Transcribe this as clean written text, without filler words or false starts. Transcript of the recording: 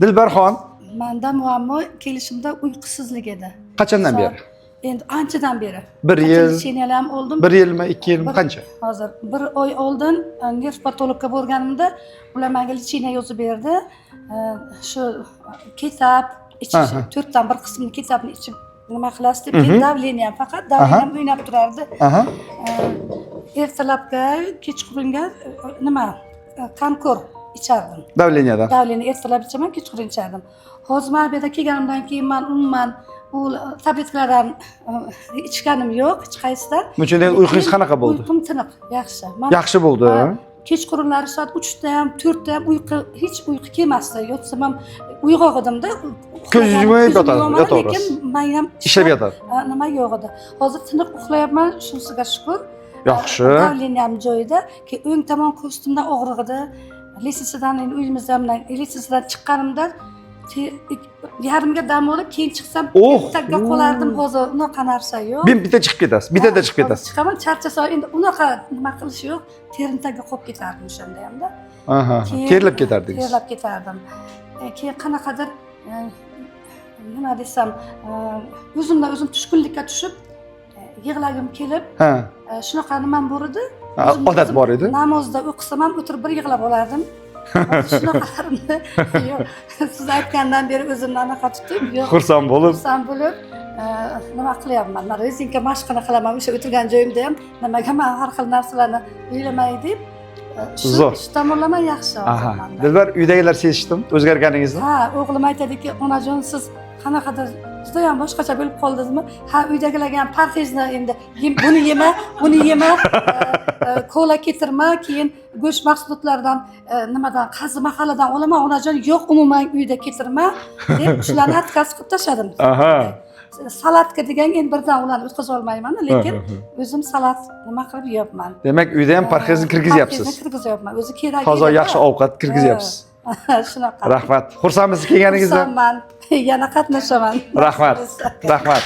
Dilbarxon, Menda muammo kelishimda uyqusizlik edi. qachondan beri? Endi anchadan beri. 1 yil. Chenyalam oldim. 1 yilmi, 2 yilmi, qancha? Hozir 1 oy oldin nerv patologga borganimda ular menga lecheniya yozib berdi. Shu kitob ichish 4 dan 1 qismini kitobni ichib nima qilasiz deb davleniyam faqat davleniyam o'ynab turardi. Ertalabga kechqurunga nima konkor ichardim. Davleniyadan. Davleniya ertalab ichaman, kechqurun ichardim. Hozir mana bu yerda kelganimdan keyin men umuman u tabletkalardan ichganim yo'q, hech qaysidan. Bunday uyqungiz qanaqa bo'ldi? Uyqum tiniq, yaxshi. Yaxshi bo'ldi. Kechqurunlari soat 3 da ham, 4 da ham hech uyqu kelmasdi. Yotsam ham uyg'oq edimda. Ko'zingiz yumib yotaverasiz. Lekin men ham ishlab yotadi. Nima yo'q edi. Hozir tiniq uxlayapman, shunisiga shukur. Yaxshi. Davleniyam joyida, ki o'ng tomon ko'stimdan og'riq edi. Litsesidan uyimizda bilan litsesidan chiqqanimda yarimga dam olib keyin chiqsam ertaga qolardim. Hozir unaqa narsa yo'q. Bitta chiqib ketasiz, bittada chiqib ketasiz. Chiqaman, charchasam endi unaqa nima qilish yo'q. Terintaga qolib ketardim o'shanda hamda. Terlab ketardingiz. Terlab ketardim. Keyin qanaqadir nima desam, o'zimdan o'zim tushkunlikka tushib, yig'lagim kelib, shunaqa nimam bor edi. Odat bor edi. Namozda o'qisam ham o'tirib bir yig'lab olardim. Shunaqalarimni yo'q. Siz aytgandan beri o'zimni anaqa tutib, yo'q. Xursand bo'lib, nima qilyapman? Men rezinka mashqini qilaman, o'sha o'tirgan joyimda ham nimaga men har xil narsalarni o'ylamay deb shu tomonlama yaxshi hozir menda. Dilbar, uydagilar sezishdim o'zgarganingizni? Ha, o'g'lim aytadiki, onajon siz qanaqadir juda ham boshqacha bo'lib qoldingizmi? Ha, uydagilarga ham parhezni endi buni yema, buni yema, kola keltirma, keyin go'sht mahsulotlaridan nimadan qazi mahalladan olaman, onajon yo'q, umuman uyda keltirma deb shularni отказ qilib tashladim. Salatga degan endi birdan ularni o'tkazib olmayman, lekin o'zim salat nima qilib yeyapman. Demak, uyda ham parhezni kirgizyapsiz. Parhezni kirgizyapman. O'zi kerak. Hozir yaxshi ovqat kirgizyapsiz. Shunaqa. Rahmat. Xursandmisiz kelganingizdan? Xursandman. Yana qatnashaman. Rahmat. Rahmat.